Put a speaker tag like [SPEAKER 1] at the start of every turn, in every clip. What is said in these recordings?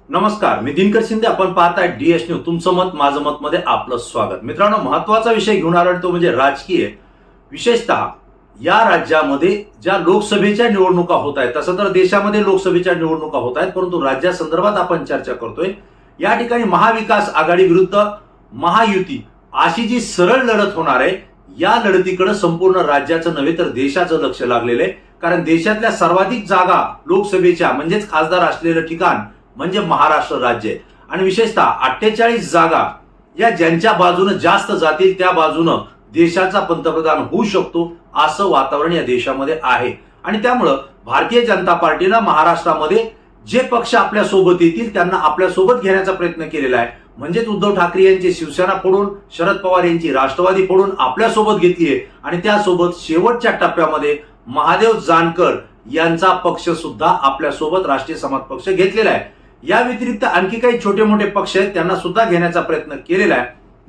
[SPEAKER 1] नमस्कार, मी दिनकर शिंदे. आपण पाहताय DS न्यूज. तुमचं मत माझं मत मध्ये आपलं स्वागत. मित्रांनो, महत्वाचा विषय घेऊन आलो तो म्हणजे राजकीय, विशेषतः या राज्यामध्ये ज्या लोकसभेच्या निवडणुका होत आहेत. तसं तर देशामध्ये लोकसभेच्या निवडणुका होत आहेत, परंतु राज्यासंदर्भात आपण चर्चा करतोय. या ठिकाणी महाविकास आघाडी विरुद्ध महायुती अशी जी सरळ लढत होणार आहे, या लढतीकडे संपूर्ण राज्याचं नव्हे तर देशाचं लक्ष लागलेलं आहे. कारण देशातल्या सर्वाधिक जागा लोकसभेच्या म्हणजेच खासदार असलेलं ठिकाण म्हणजे महाराष्ट्र राज्य आहे. आणि विशेषतः 48 जागा या ज्यांच्या बाजूने जास्त जातील त्या बाजूने देशाचा पंतप्रधान होऊ शकतो असं वातावरण या देशामध्ये आहे. आणि त्यामुळं भारतीय जनता पार्टीनं महाराष्ट्रामध्ये जे पक्ष आपल्या सोबत येतील त्यांना आपल्या सोबत घेण्याचा प्रयत्न केलेला आहे. म्हणजेच उद्धव ठाकरे यांची शिवसेना फोडून, शरद पवार यांची राष्ट्रवादी फोडून आपल्या सोबत घेतलीये. आणि त्यासोबत शेवटच्या टप्प्यामध्ये महादेव जानकर यांचा पक्ष सुद्धा आपल्या सोबत राष्ट्रीय समाज पक्ष घेतलेला आहे. या व्यतिरिक्त आणखी काही छोटे मोठे पक्ष आहेत, त्यांना सुद्धा घेण्याचा प्रयत्न केलेला आहे.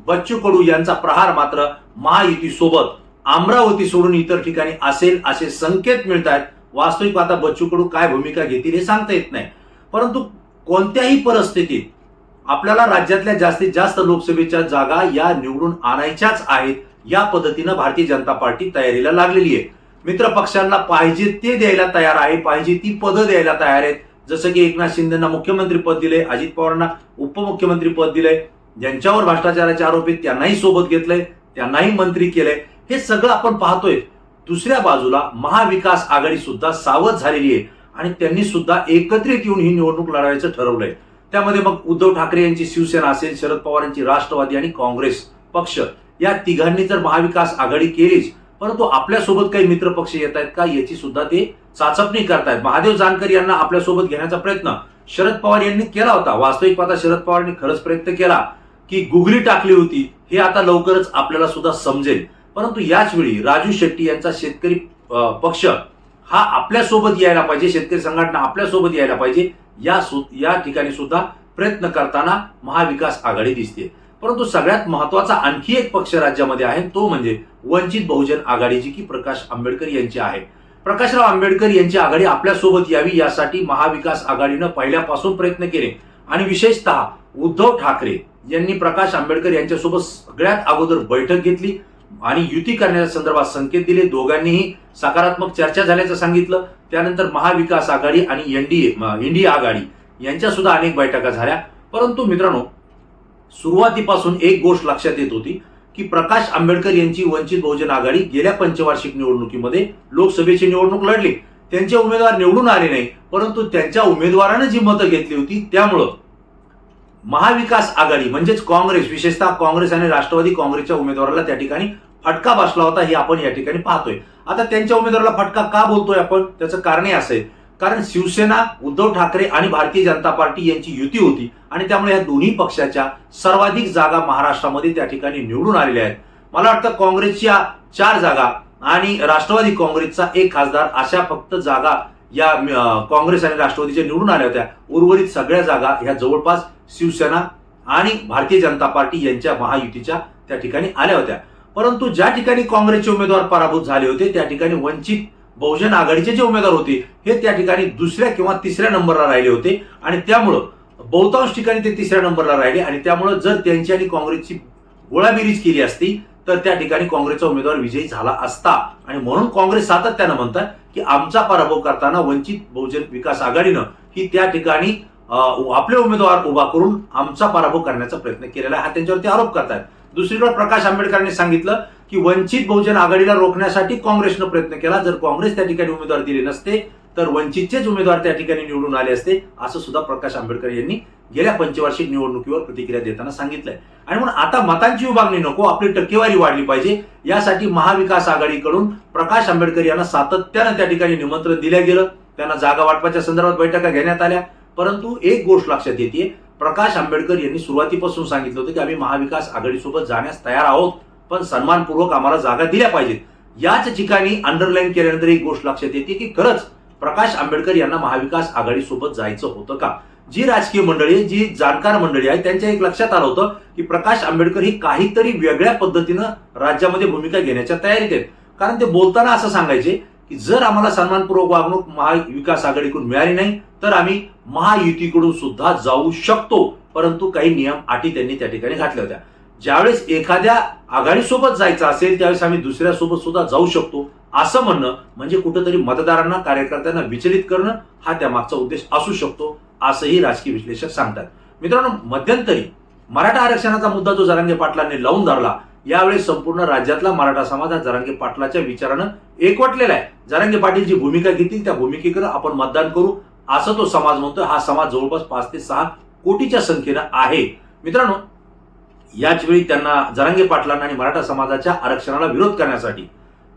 [SPEAKER 1] बच्चू कडू यांचा प्रहार मात्र महायुती सोबत अमरावती सोडून इतर ठिकाणी असेल असे संकेत मिळत आहेत. वास्तविक आता बच्चू कडू काय भूमिका घेतील हे सांगता येत नाही. परंतु कोणत्याही परिस्थितीत आपल्याला राज्यातल्या जास्तीत जास्त लोकसभेच्या जागा या निवडून आणायच्याच आहेत. या पद्धतीनं भारतीय जनता पार्टी तयारीला लागलेली आहे. मित्र पक्षांना पाहिजे ते द्यायला तयार आहे, पाहिजे ती पदं द्यायला तयार आहेत. जसं की एकनाथ शिंदेना मुख्यमंत्री पद दिले, अजित पवारांना उपमुख्यमंत्री पद दिले, ज्यांच्यावर भ्रष्टाचाराचे आरोप आहेत त्यांनाही सोबत घेतलंय, त्यांनाही मंत्री केलंय. हे सगळं आपण पाहतोय. दुसऱ्या बाजूला महाविकास आघाडी सुद्धा सावध झालेली आहे आणि त्यांनी सुद्धा एकत्रित येऊन ही निवडणूक लढवायचं ठरवलंय. त्यामध्ये मग उद्धव ठाकरे यांची शिवसेना असेल, शरद पवार यांची राष्ट्रवादी आणि काँग्रेस पक्ष या तिघांनी जर महाविकास आघाडी केलीच, परंतु आपल्यासोबत काही मित्र पक्ष येत आहेत का याची सुद्धा ते चाचपणी करतायत. महादेव जानकर यांना आपल्यासोबत घेण्याचा प्रयत्न शरद पवार यांनी केला होता. वास्तविक पाहता शरद पवारांनी खरंच प्रयत्न केला की गुगली टाकली होती, हे आता लवकरच आपल्याला सुद्धा समजेल. परंतु याच वेळी राजू शेट्टी यांचा शेतकरी पक्ष हा आपल्यासोबत यायला पाहिजे, शेतकरी संघटना आपल्यासोबत यायला पाहिजे, या ठिकाणी सुद्धा प्रयत्न करताना महाविकास आघाडी दिसते. परंतु सगळ्यात महत्वाचा आणखी एक पक्ष राज्यामध्ये आहे, तो म्हणजे वंचित बहुजन आघाडीची की प्रकाश आंबेडकर यांची आहे. प्रकाशराव आंबेडकर यांची आघाडी आपल्यासोबत यावी यासाठी महाविकास आघाडीनं पहिल्यापासून प्रयत्न केले. आणि विशेषतः उद्धव ठाकरे यांनी प्रकाश आंबेडकर यांच्यासोबत सगळ्यात अगोदर बैठक घेतली आणि युती करण्याच्या संदर्भात संकेत दिले. दोघांनीही सकारात्मक चर्चा झाल्याचं सांगितलं. त्यानंतर महाविकास आघाडी आणि इंडिया आघाडी यांच्या सुद्धा अनेक बैठका झाल्या. परंतु मित्रांनो, सुरुवातीपासून एक गोष्ट लक्षात येत होती की प्रकाश आंबेडकर यांची वंचित बहुजन आघाडी गेल्या पंचवार्षिक निवडणुकीमध्ये लोकसभेची निवडणूक लढली. त्यांचे उमेदवार निवडून आले नाही, परंतु त्यांच्या उमेदवारानं जी मतं घेतली होती त्यामुळं महाविकास आघाडी म्हणजेच काँग्रेस, विशेषतः काँग्रेस आणि राष्ट्रवादी काँग्रेसच्या उमेदवाराला त्या ठिकाणी फटका बसला होता, हे आपण या ठिकाणी पाहतोय. आता त्यांच्या उमेदवाराला फटका का बोलतोय आपण, त्याचं कारण असं आहे कारण शिवसेना, उद्धव ठाकरे आणि भारतीय जनता पार्टी यांची युती होती आणि त्यामुळे या दोन्ही पक्षाच्या सर्वाधिक जागा महाराष्ट्रामध्ये त्या ठिकाणी निवडून आलेल्या आहेत. मला वाटतं काँग्रेसच्या 4 जागा आणि राष्ट्रवादी काँग्रेसचा 1 खासदार अशा फक्त जागा या काँग्रेस आणि राष्ट्रवादीच्या निवडून आल्या होत्या. उर्वरित सगळ्या जागा ह्या जवळपास शिवसेना आणि भारतीय जनता पार्टी यांच्या महायुतीच्या त्या ठिकाणी आल्या होत्या. परंतु ज्या ठिकाणी काँग्रेसचे उमेदवार पराभूत झाले होते त्या ठिकाणी वंचित बहुजन आघाडीचे जे उमेदवार होते हे त्या ठिकाणी दुसऱ्या किंवा तिसऱ्या नंबरला राहिले होते आणि त्यामुळं बहुतांश ठिकाणी ते तिसऱ्या नंबरला राहिले. आणि त्यामुळं जर त्यांची आणि काँग्रेसची गोळाबेरीज केली असती तर त्या ठिकाणी काँग्रेसचा उमेदवार विजयी झाला असता. आणि म्हणून काँग्रेस सातत्यानं म्हणतात की आमचा पराभव करताना वंचित बहुजन विकास आघाडीनं ही त्या ठिकाणी आपले उमेदवार उभा करून आमचा पराभव करण्याचा प्रयत्न केलेला आहे, हा त्यांच्यावरती आरोप करतात. दुसरीकडे प्रकाश आंबेडकरांनी सांगितलं की वंचित बहुजन आघाडीला रोखण्यासाठी काँग्रेसनं प्रयत्न केला. जर काँग्रेस त्या ठिकाणी उमेदवार दिले नसते तर वंचितचेच उमेदवार त्या ठिकाणी निवडून आले असते, असं सुद्धा प्रकाश आंबेडकर यांनी गेल्या पंचवार्षिक निवडणुकीवर प्रतिक्रिया देताना सांगितलंय. आणि म्हणून आता मतांची विभागणी नको, आपली टक्केवारी वाढली पाहिजे, यासाठी महाविकास आघाडीकडून प्रकाश आंबेडकर यांना सातत्यानं त्या ठिकाणी निमंत्रण दिलं गेलं. त्यांना जागा वाटपाच्या संदर्भात बैठका घेण्यात आल्या. परंतु एक गोष्ट लक्षात येते, प्रकाश आंबेडकर यांनी सुरुवातीपासून सांगितलं होतं की आम्ही महाविकास आघाडीसोबत जाण्यास तयार आहोत, पण सन्मानपूर्वक आम्हाला जागा दिल्या पाहिजेत. याच ठिकाणी अंडरलाईन केल्यानंतर एक गोष्ट लक्षात येते की खरंच प्रकाश आंबेडकर यांना महाविकास आघाडीसोबत जायचं होतं का. जी राजकीय मंडळी, जी जाणकार मंडळी आहे त्यांच्या एक लक्षात आलं होतं की प्रकाश आंबेडकर ही काहीतरी वेगळ्या पद्धतीनं राज्यामध्ये भूमिका घेण्याच्या तयारीत आहेत. कारण ते बोलताना असं सांगायचे की जर आम्हाला सन्मानपूर्वक वागणूक महाविकास आघाडीकडून मिळाली नाही तर आम्ही महायुतीकडून सुद्धा जाऊ शकतो, परंतु काही नियम अटी त्यांनी त्या ठिकाणी घातल्या होत्या. ज्यावेळेस एखाद्या आघाडीसोबत जायचं असेल त्यावेळेस आम्ही दुसऱ्या सोबत सुद्धा जाऊ शकतो असं म्हणणं म्हणजे कुठंतरी मतदारांना, कार्यकर्त्यांना विचलित करणं हा त्यामागचा उद्देश असू शकतो असंही राजकीय विश्लेषक सांगतात. मित्रांनो, मध्यंतरी मराठा आरक्षणाचा मुद्दा जो जरांगे पाटलांनी लावून धरला, यावेळी संपूर्ण राज्यातला मराठा समाज हा जरांगे पाटलाच्या विचारानं एकवटलेला आहे. जरांगे पाटील जी भूमिका घेतील त्या भूमिकेकडे आपण मतदान करू असं तो समाज म्हणतोय. हा समाज जवळपास 5 ते 6 कोटीच्या संख्येनं आहे. मित्रांनो, याच वेळी त्यांना जरांगे पाटलांना आणि मराठा समाजाच्या आरक्षणाला विरोध करण्यासाठी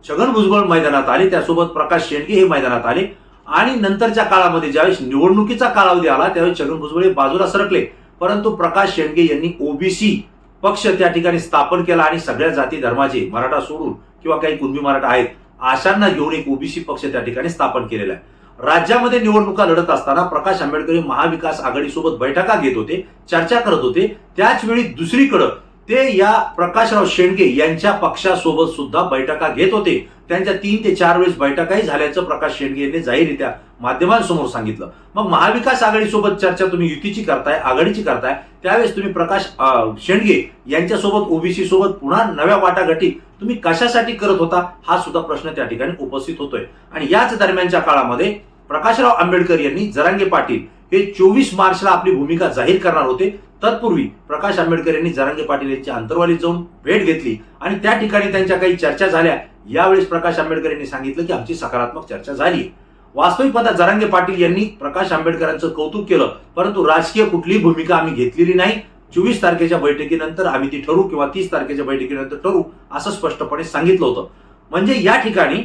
[SPEAKER 1] छगन भुजबळ मैदानात आले, त्यासोबत प्रकाश शेंडगे हे मैदानात आले आणि नंतरच्या काळामध्ये ज्यावेळेस निवडणुकीचा कालावधी आला त्यावेळी छगन भुजबळ हे बाजूला सरकले, परंतु प्रकाश शेंडगे यांनी ओबीसी पक्ष त्या ठिकाणी स्थापन केला आणि सगळ्या जाती धर्माचे, मराठा सोडून किंवा काही कुणबी मराठा आहेत अशांना घेऊन एक ओबीसी पक्ष त्या ठिकाणी स्थापन केलेला आहे. राज्यामध्ये निवडणुका लढत असताना प्रकाश आंबेडकर महाविकास आघाडीसोबत बैठका घेत होते, चर्चा करत होते. त्याच वेळी दुसरीकडे ते या प्रकाशराव शेंडगे यांच्या पक्षासोबत सुद्धा बैठका घेत होते. त्यांच्या 3 ते 4 वेळेस बैठकाही झाल्याचं प्रकाश शेंडगे यांनी जाहीररित्या माध्यमांसमोर सांगितलं. मग महाविकास आघाडीसोबत चर्चा तुम्ही युतीची करताय, आघाडीची करताय, त्यावेळेस तुम्ही प्रकाश शेंडगे यांच्यासोबत ओबीसी सोबत पुन्हा नव्या वाटाघाटी तुम्ही कशासाठी करत होता हा सुद्धा प्रश्न त्या ठिकाणी उपस्थित होतोय. आणि याच दरम्यानच्या काळामध्ये प्रकाशराव आंबेडकर यांनी जरांगे पाटील हे 24 मार्चला आपली भूमिका जाहीर करणार होते. तत्पूर्वी प्रकाश आंबेडकर यांनी जरांगे पाटील यांच्या अंतर्वालीत जाऊन भेट घेतली आणि त्या ठिकाणी त्यांच्या काही चर्चा झाल्या. यावेळेस प्रकाश आंबेडकर यांनी सांगितलं की आमची सकारात्मक चर्चा झाली. वास्तविक पाहता जरांगे पाटील यांनी प्रकाश आंबेडकरांचं कौतुक केलं, परंतु राजकीय कुठलीही भूमिका आम्ही घेतलेली नाही. 24 तारखेच्या बैठकीनंतर आम्ही ती ठरवू किंवा 30 तारखेच्या बैठकीनंतर ठरवू असं स्पष्टपणे सांगितलं होतं. म्हणजे या ठिकाणी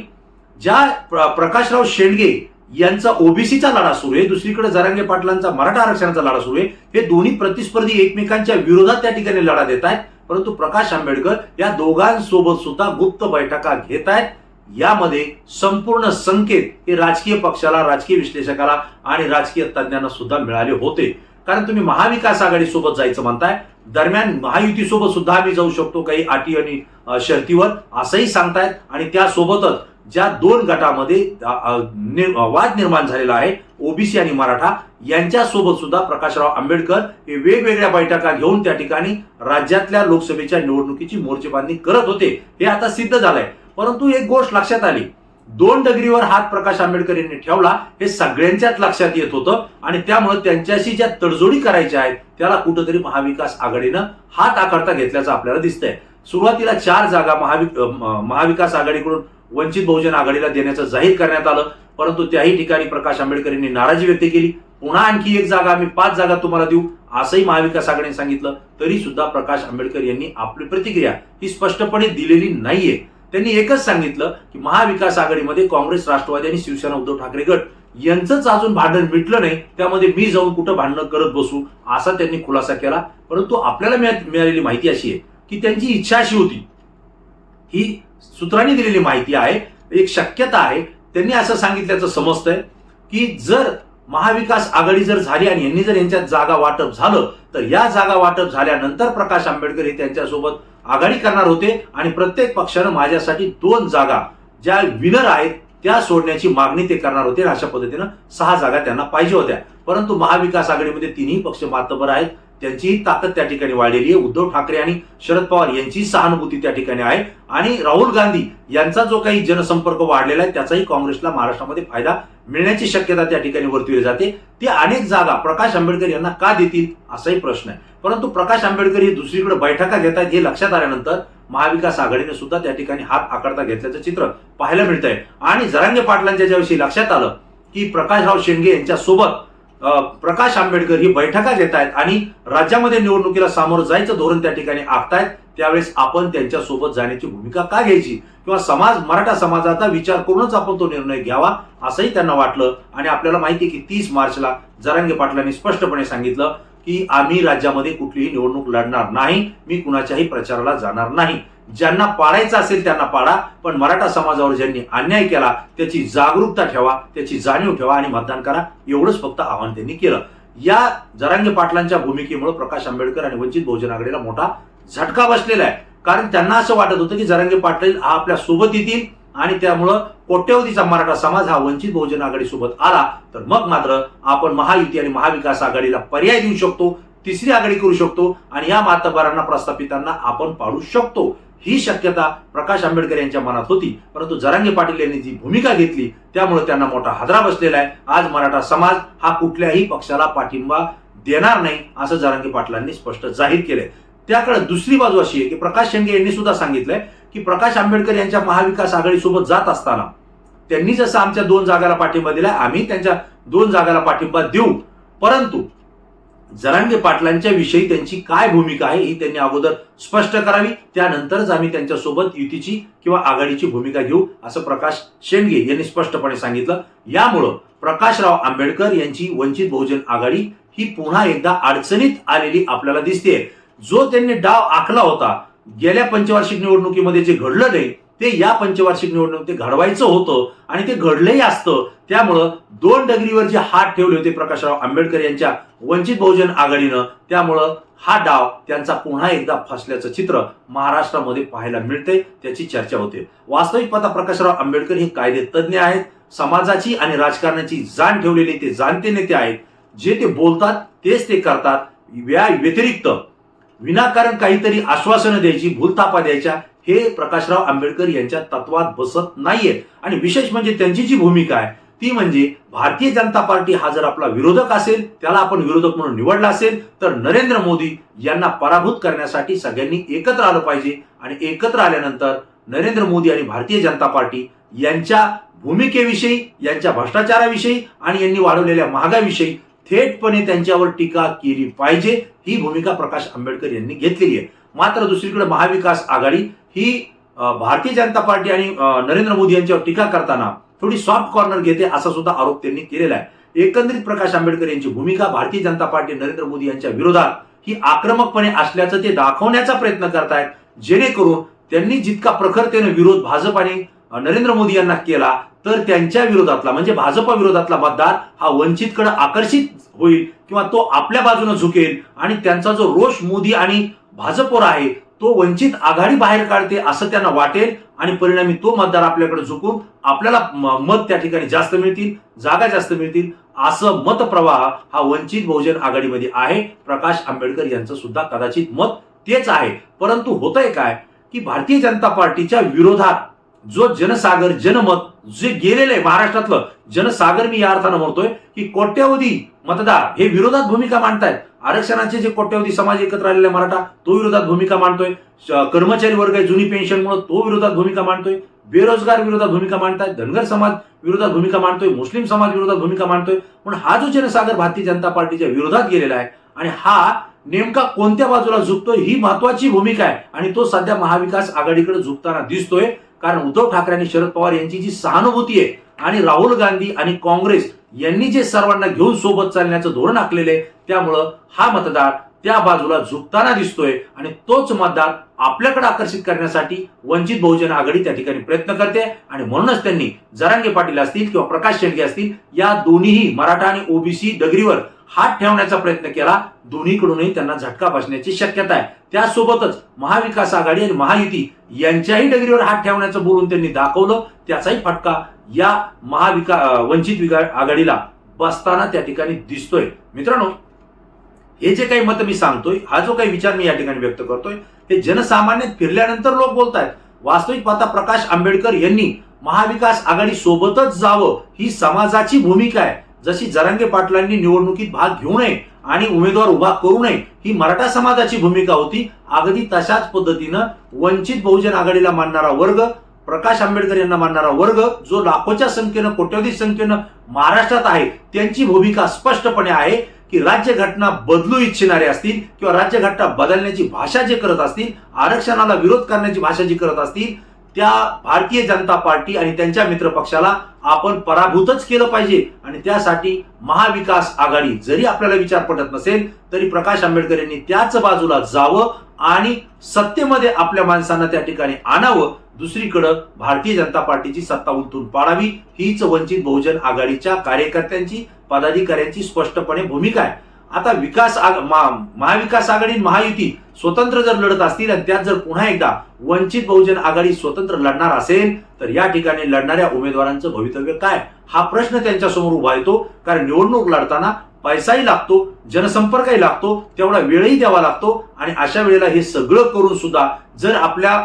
[SPEAKER 1] ज्या प्रकाशराव शेंडगे यांचा ओबीसीचा लढा सुरू आहे, दुसरीकडे जरांगे पाटलांचा मराठा आरक्षणाचा लढा सुरू आहे. हे दोन्ही प्रतिस्पर्धी एकमेकांच्या विरोधात त्या ठिकाणी लढा देत आहेत, परंतु प्रकाश आंबेडकर या दोघांसोबत सुद्धा गुप्त बैठका घेत आहेत. यामध्ये संपूर्ण संकेत हे राजकीय पक्षाला, राजकीय विश्लेषकाला आणि राजकीय तज्ञांना सुद्धा मिळाले होते. कारण तुम्ही महाविकास आघाडी सोबत जायचं म्हणताय, दरम्यान महायुतीसोबत सुद्धा आम्ही जाऊ शकतो काही अटी आणि शर्तीवर असंही सांगतायत. आणि त्यासोबतच ज्या 2 गटामध्ये वाद निर्माण झालेला आहे, ओबीसी आणि मराठा यांच्यासोबत सुद्धा प्रकाशराव आंबेडकर हे वेगवेगळ्या बैठका घेऊन त्या ठिकाणी राज्यातल्या लोकसभेच्या निवडणुकीची मोर्चेबांधणी करत होते. हे आता सिद्ध झालंय. परंतु एक गोष्ट लक्षात आली, 2 डगरीवर हात प्रकाश आंबेडकर यांनी ठेवला हे सगळ्यांच्याच लक्षात येत होतं आणि त्यामुळे त्यांच्याशी ज्या तडजोडी करायच्या आहेत त्याला कुठंतरी महाविकास आघाडीनं हात आखडता घेतल्याचं आपल्याला दिसतंय. सुरुवातीला 4 जागा महाविकास आघाडीकडून वंचित बहुजन आघाडीला देण्याचं जाहीर करण्यात आलं, परंतु त्याही ठिकाणी प्रकाश आंबेडकर यांनी नाराजी व्यक्त केली. पुन्हा आणखी 1 जागा, आम्ही 5 जागा तुम्हाला देऊ असंही महाविकास आघाडीने सांगितलं. तरी सुद्धा प्रकाश आंबेडकर यांनी आपली प्रतिक्रिया ही स्पष्टपणे दिलेली नाहीये. त्यांनी एकच सांगितलं की महाविकास आघाडीमध्ये काँग्रेस, राष्ट्रवादी आणि शिवसेना उद्धव ठाकरे गट यांचंच अजून भांडण मिटलं नाही, त्यामध्ये मी जाऊन कुठं भांडणं करत बसू असा त्यांनी खुलासा केला. परंतु आपल्याला मिळालेली माहिती अशी आहे की त्यांची इच्छा अशी होती, ही सूत्रांनी दिलेली माहिती आहे, एक शक्यता आहे. त्यांनी असं सांगितल्याचं समजतंय की जर महाविकास आघाडी जर झाली आणि यांनी जर यांच्यात जागा वाटप झालं तर या जागा वाटप झाल्यानंतर प्रकाश आंबेडकर हे त्यांच्यासोबत आघाडी करणार होते आणि प्रत्येक पक्षानं माझ्यासाठी 2 जागा ज्या विनर आहेत त्या सोडण्याची मागणी ते करणार होते. अशा पद्धतीनं 6 जागा त्यांना पाहिजे होत्या. परंतु महाविकास आघाडीमध्ये 3ही पक्ष मातबर आहेत, त्यांचीही ताकद त्या ठिकाणी वाढलेली आहे. उद्धव ठाकरे आणि शरद पवार यांची सहानुभूती त्या ठिकाणी आहे आणि राहुल गांधी यांचा जो काही जनसंपर्क वाढलेला आहे त्याचाही काँग्रेसला महाराष्ट्रामध्ये फायदा मिळण्याची शक्यता त्या ठिकाणी वर्तवली जाते. ती अनेक जागा प्रकाश आंबेडकर यांना का देतील असाही प्रश्न आहे. परंतु प्रकाश आंबेडकर हे दुसरीकडे बैठका घेत आहेत हे लक्षात आल्यानंतर महाविकास आघाडीने सुद्धा त्या ठिकाणी हात आखडता घेतल्याचं चित्र पाहायला मिळतंय. आणि जरांगे पाटलांच्या ज्याविषयी लक्षात आलं की प्रकाशराव शेंडगे यांच्या सोबत प्रकाश आंबेडकर ही बैठका घेत आहेत आणि राज्यामध्ये निवडणुकीला सामोरं जायचं धोरण त्या ठिकाणी आखतायत, त्यावेळेस आपण त्यांच्यासोबत जाण्याची भूमिका का घ्यायची किंवा मराठा समाजाचा विचार करूनच आपण तो निर्णय घ्यावा असंही त्यांना वाटलं. आणि आपल्याला माहिती आहे की 30 मार्चला जरांगे पाटलांनी स्पष्टपणे सांगितलं की आम्ही राज्यामध्ये कुठलीही निवडणूक लढणार नाही, मी कुणाच्याही प्रचाराला जाणार नाही. ज्यांना पाडायचं असेल त्यांना पाडा, पण मराठा समाजावर ज्यांनी अन्याय केला त्याची जागरूकता ठेवा, त्याची जाणीव ठेवा आणि मतदान करा, एवढंच फक्त आवाहन त्यांनी केलं. या जरांगे पाटलांच्या भूमिकेमुळे प्रकाश आंबेडकर आणि वंचित बहुजन आघाडीला मोठा झटका बसलेला आहे. कारण त्यांना असं वाटत होतं की जरांगे पाटील आपल्या सोबत येतील आणि त्यामुळं कोट्यवधीचा मराठा समाज हा वंचित बहुजन आघाडी सोबत आला तर मग मात्र आपण महायुती आणि महाविकास आघाडीला पर्याय देऊ शकतो, तिसरी आघाडी करू शकतो आणि या मातब्बरांना प्रस्थापितांना आपण पाडू शकतो. ही शक्यता प्रकाश आंबेडकर यांच्या मनात होती, परंतु जरांगे पाटील यांनी जी भूमिका घेतली त्यामुळे त्यांना मोठा हादरा बसलेला आहे. आज मराठा समाज हा कुठल्याही पक्षाला पाठिंबा देणार नाही असं जरांगे पाटलांनी स्पष्ट जाहीर केलंय. त्याकडे दुसरी बाजू अशी आहे की प्रकाश शेंडगे यांनी सुद्धा सांगितलंय की प्रकाश आंबेडकर यांच्या महाविकास आघाडी सोबत जात असताना त्यांनी जसं आमच्या 2 जागाला पाठिंबा दिलाय आम्ही त्यांच्या 2 जागाला पाठिंबा देऊ, परंतु जरांगे पाटलांच्या विषयी त्यांची काय भूमिका आहे ही त्यांनी अगोदर स्पष्ट करावी, त्यानंतरच आम्ही त्यांच्यासोबत युतीची किंवा आघाडीची भूमिका घेऊ असं प्रकाश शेंडगे यांनी स्पष्टपणे सांगितलं. यामुळं प्रकाशराव आंबेडकर यांची वंचित बहुजन आघाडी ही पुन्हा एकदा अडचणीत आलेली आपल्याला दिसते. जो त्यांनी डाव आखला होता गेल्या पंचवार्षिक निवडणुकीमध्ये जे घडलं नाही ते या पंचवार्षिक निवडणुकीत घडवायचं होतं आणि ते घडलंही असतं. त्यामुळं 2 डगरीवर जे हात ठेवले होते प्रकाशराव आंबेडकर यांच्या वंचित बहुजन आघाडीनं, त्यामुळं हा डाव त्यांचा पुन्हा एकदा फसल्याचं चित्र महाराष्ट्रामध्ये पाहायला मिळते, त्याची चर्चा होते. वास्तविक पाहता प्रकाशराव आंबेडकर हे कायदे तज्ज्ञ आहेत, समाजाची आणि राजकारणाची जाण ठेवलेले ते जाणते नेते आहेत. जे ते बोलतात तेच ते करतात. या व्यतिरिक्त विनाकारण काहीतरी आश्वासनं द्यायची, भूलथापा द्यायच्या हे प्रकाशराव आंबेडकर यांच्या तत्वात बसत नाहीये. आणि विशेष म्हणजे त्यांची जी भूमिका आहे ती म्हणजे भारतीय जनता पार्टी हा जर आपला विरोधक असेल, त्याला आपण विरोधक म्हणून निवडला असेल तर नरेंद्र मोदी यांना पराभूत करण्यासाठी सगळ्यांनी एकत्र आलं पाहिजे. आणि एकत्र आल्यानंतर नरेंद्र मोदी आणि भारतीय जनता पार्टी यांच्या भूमिकेविषयी, यांच्या भ्रष्टाचाराविषयी आणि यांनी वाढवलेल्या महागाईविषयी थेटपणे त्यांच्यावर टीका केली पाहिजे. ही भूमिका प्रकाश आंबेडकर यांनी घेतलेली आहे. मात्र दुसरीकडे महाविकास आघाडी ही भारतीय जनता पार्टी आणि नरेंद्र मोदी यांच्यावर टीका करताना थोडी सॉफ्ट कॉर्नर घेते असा सुद्धा आरोप त्यांनी केलेला आहे. एकंदरीत प्रकाश आंबेडकर यांची भूमिका भारतीय जनता पार्टी नरेंद्र मोदी यांच्या विरोधात ही आक्रमकपणे असल्याचं ते दाखवण्याचा प्रयत्न करतायत, जेणेकरून त्यांनी जितका प्रखरतेने विरोध भाजप आणि नरेंद्र मोदी यांना केला तर त्यांच्या विरोधातला म्हणजे भाजपा विरोधातला मतदार हा वंचितकडे आकर्षित होईल किंवा तो आपल्या बाजूने झुकेल आणि त्यांचा जो रोष मोदी आणि भाजपवर आहे तो वंचित आघाडी बाहेर काढते असं त्यांना वाटेल आणि परिणामी तो मतदार आपल्याकडे झुकून आपल्याला मत त्या ठिकाणी जास्त मिळतील, जागा जास्त मिळतील असं मतप्रवाह हा वंचित बहुजन आघाडीमध्ये आहे. प्रकाश आंबेडकर यांचं सुद्धा कदाचित मत तेच आहे. परंतु होतंय काय की भारतीय जनता पार्टीच्या विरोधात जो जनसागर, जनमत जे गेलेलं आहे महाराष्ट्रातलं जनसागर, मी या अर्थानं म्हणतोय की कोट्यवधी मतदार हे विरोधात भूमिका मांडतायत. आरक्षणाचे जे कोट्यवधी समाज एकत्र आलेला मराठा तो विरोधात भूमिका मांडतोय, कर्मचारी वर्ग आहे जुनी पेन्शनमुळे तो विरोधात भूमिका मांडतोय, बेरोजगार विरोधात भूमिका मांडतायत, धनगर समाज विरोधात भूमिका मांडतोय, मुस्लिम समाज विरोधात भूमिका मांडतोय. पण हा जो जनसागर भारतीय जनता पार्टीच्या विरोधात गेलेला आहे आणि हा नेमका कोणत्या बाजूला झुकतोय ही महत्वाची भूमिका आहे आणि तो सध्या महाविकास आघाडीकडे झुकताना दिसतोय. कारण उद्धव ठाकरे आणि शरद पवार यांची जी सहानुभूती आहे आणि राहुल गांधी आणि काँग्रेस यांनी जे सर्वांना घेऊन सोबत चालण्याचं धोरण आखलेलं आहे त्यामुळं हा मतदार त्या बाजूला झुकताना दिसतोय आणि तोच मतदार आपल्याकडे आकर्षित करण्यासाठी वंचित बहुजन आघाडी त्या ठिकाणी प्रयत्न करते. आणि म्हणूनच त्यांनी जरांगे पाटील असतील किंवा प्रकाश शेंडगे असतील या दोन्हीही मराठा आणि ओबीसी डगरीवर हात ठेवण्याचा प्रयत्न केला. दोन्हीकडूनही त्यांना झटका बसण्याची शक्यता आहे. त्यासोबतच महाविकास आघाडी आणि महायुती यांच्याही डगरीवर हात ठेवण्याचं बोलून त्यांनी दाखवलं. त्याचाही फटका या वंचित आघाडीला बसताना त्या ठिकाणी दिसतोय. मित्रांनो, हे जे काही मत मी सांगतोय, हा जो काही विचार मी या ठिकाणी व्यक्त करतोय हे जनसामान्यात फिरल्यानंतर लोक बोलतायत. वास्तविक पाहता प्रकाश आंबेडकर यांनी महाविकास आघाडी सोबतच जावं ही समाजाची भूमिका आहे. जशी जरांगे पाटलांनी निवडणुकीत भाग घेऊ नये आणि उमेदवार उभा करू नये ही मराठा समाजाची भूमिका होती, अगदी तशाच पद्धतीनं वंचित बहुजन आघाडीला मानणारा वर्ग, प्रकाश आंबेडकर यांना मानणारा वर्ग जो लाखोच्या संख्येनं, कोट्यवधी संख्येनं महाराष्ट्रात आहे, त्यांची भूमिका स्पष्टपणे आहे की राज्यघटना बदलू इच्छिणारे असतील किंवा राज्यघटना बदलण्याची भाषा जे करत असतील, आरक्षणाला विरोध करण्याची भाषा जी करत असतील, त्या भारतीय जनता पार्टी आणि त्यांच्या मित्र पक्षाला आपण पराभूतच केलं पाहिजे. आणि त्यासाठी महाविकास आघाडी जरी आपल्याला विचार पटत नसेल तरी प्रकाश आंबेडकर यांनी त्याच बाजूला जावं आणि सत्तेमध्ये आपल्या माणसांना त्या ठिकाणी आणावं. दुसरीकडे भारतीय जनता पार्टीची सत्ता उलटून पाडावी हीच वंचित बहुजन आघाडीच्या कार्यकर्त्यांची, पदाधिकाऱ्यांची स्पष्टपणे भूमिका आहे. आता महाविकास आघाडी आणि महायुती स्वतंत्र जर लढत असतील आणि त्यात जर पुन्हा एकदा वंचित बहुजन आघाडी स्वतंत्र लढणार असेल तर या ठिकाणी लढणाऱ्या उमेदवारांचं भवितव्य काय, हा प्रश्न त्यांच्यासमोर उभा येतो. कारण निवडणूक लढताना पैसाही लागतो, जनसंपर्कही लागतो, तेवढा वेळही द्यावा लागतो आणि अशा वेळेला हे सगळं करून सुद्धा जर आपल्या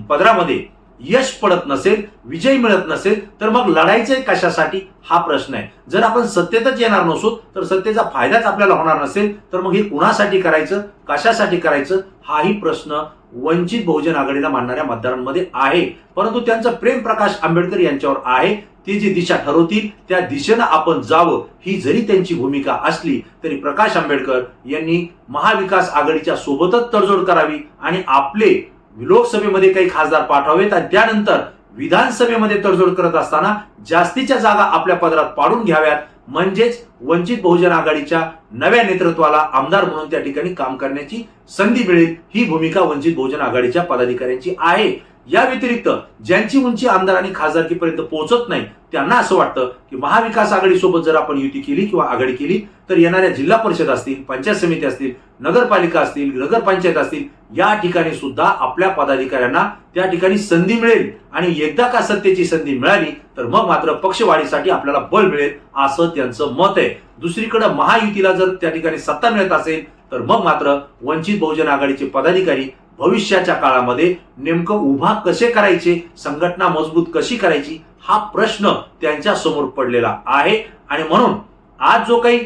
[SPEAKER 1] पदरामध्ये यश पडत नसेल, विजय मिळत नसेल तर मग लढायचंय कशासाठी, हा प्रश्न आहे. जर आपण सत्तेतच येणार नसू तर सत्तेचा फायदाच आपल्याला होणार नसेल तर मग हे कुणासाठी करायचं, कशासाठी करायचं, हाही प्रश्न वंचित बहुजन आघाडीला मानणाऱ्या मतदारांमध्ये आहे. परंतु त्यांचं प्रेम प्रकाश आंबेडकर यांच्यावर आहे. ते जी दिशा ठरवतील त्या दिशेनं आपण जावं, ही जरी त्यांची भूमिका असली तरी प्रकाश आंबेडकर यांनी महाविकास आघाडीच्या सोबतच तडजोड करावी आणि आपले लोकसभेमध्ये काही खासदार पाठवावेत आणि त्यानंतर विधानसभेमध्ये तडजोड करत असताना जास्तीच्या जागा आपल्या पदरात पाडून घ्याव्यात. म्हणजेच वंचित बहुजन आघाडीच्या नव्या नेतृत्वाला आमदार म्हणून त्या ठिकाणी काम करण्याची संधी मिळेल, ही भूमिका वंचित बहुजन आघाडीच्या पदाधिकाऱ्यांची आहे. या व्यतिरिक्त ज्यांची उंची आमदार आणि खासदारकीपर्यंत पोहोचत नाही त्यांना असं वाटतं की महाविकास आघाडी सोबत जर आपण युती केली किंवा आघाडी केली तर येणाऱ्या जिल्हा परिषद असतील, पंचायत समिती असतील, नगरपालिका असतील, नगरपंचायत असतील, या ठिकाणी सुद्धा आपल्या पदाधिकाऱ्यांना त्या ठिकाणी संधी मिळेल आणि एकदा का सत्तेची संधी मिळाली तर मग मात्र पक्षवाढीसाठी आपल्याला बळ मिळेल, असं त्यांचं मत आहे. दुसरीकडे महायुतीला जर त्या ठिकाणी सत्ता मिळत असेल तर मग मात्र वंचित बहुजन आघाडीचे पदाधिकारी भविष्याच्या काळामध्ये नेमकं उभा कसे करायचे, संघटना मजबूत कशी करायची, हा प्रश्न त्यांच्या समोर पडलेला आहे. आणि म्हणून आज जो काही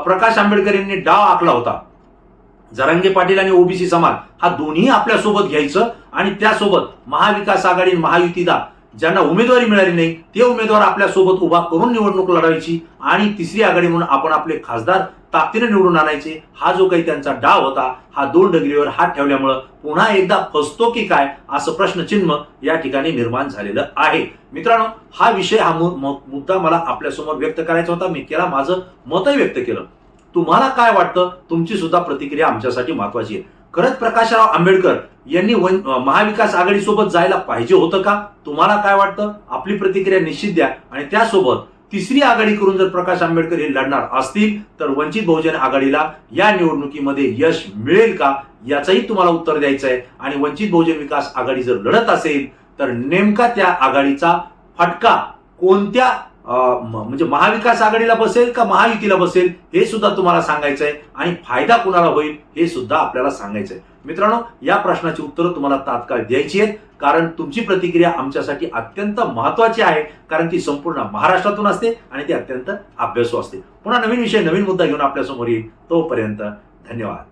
[SPEAKER 1] प्रकाश आंबेडकर यांनी डाव आखला होता, जरांगे पाटील आणि ओबीसी समाज हा दोन्ही आपल्यासोबत घ्यायचं आणि त्यासोबत महाविकास आघाडी महायुतीला ज्यांना उमेदवारी मिळाली नाही ते उमेदवार आपल्यासोबत उभा करून निवडणूक लढवायची आणि तिसरी आघाडी म्हणून आपण आपले खासदार ताकदीने निवडून आणायचे, हा जो काही त्यांचा डाव होता हा दोन डगरीवर हात ठेवल्यामुळं पुन्हा एकदा फसतो की काय असं प्रश्नचिन्ह या ठिकाणी निर्माण झालेलं आहे. मित्रांनो, हा विषय, हा मुद्दा मला आपल्यासमोर व्यक्त करायचा होता. मी केला, माझं मतही व्यक्त केलं. तुम्हाला काय वाटतं, तुमची सुद्धा प्रतिक्रिया आमच्यासाठी महत्वाची आहे. खरंच प्रकाशराव आंबेडकर यांनी महाविकास आघाडी सोबत जायला पाहिजे होतं का? तुम्हाला काय वाटतं? आपली प्रतिक्रिया निश्चित द्या. आणि त्यासोबत तिसरी आघाडी करून जर प्रकाश आंबेडकर हे लढणार असतील तर वंचित बहुजन आघाडीला या निवडणुकीमध्ये यश मिळेल का, याचंही तुम्हाला उत्तर द्यायचं आहे. आणि वंचित बहुजन विकास आघाडी जर लढत असेल तर नेमका त्या आघाडीचा फटका कोणत्या म्हणजे महाविकास आघाडीला बसेल का महायुतीला बसेल हे सुद्धा तुम्हाला सांगायचं आहे आणि फायदा कुणाला होईल हे सुद्धा आपल्याला सांगायचं आहे. मित्रांनो, या प्रश्नाची उत्तरं तुम्हाला तात्काळ द्यायची आहेत कारण तुमची प्रतिक्रिया आमच्यासाठी अत्यंत महत्वाची आहे. कारण ती संपूर्ण महाराष्ट्रातून असते आणि ती अत्यंत अभ्यासू असते. पुन्हा नवीन विषय, नवीन मुद्दा घेऊन आपल्यासमोर येईल. तोपर्यंत धन्यवाद.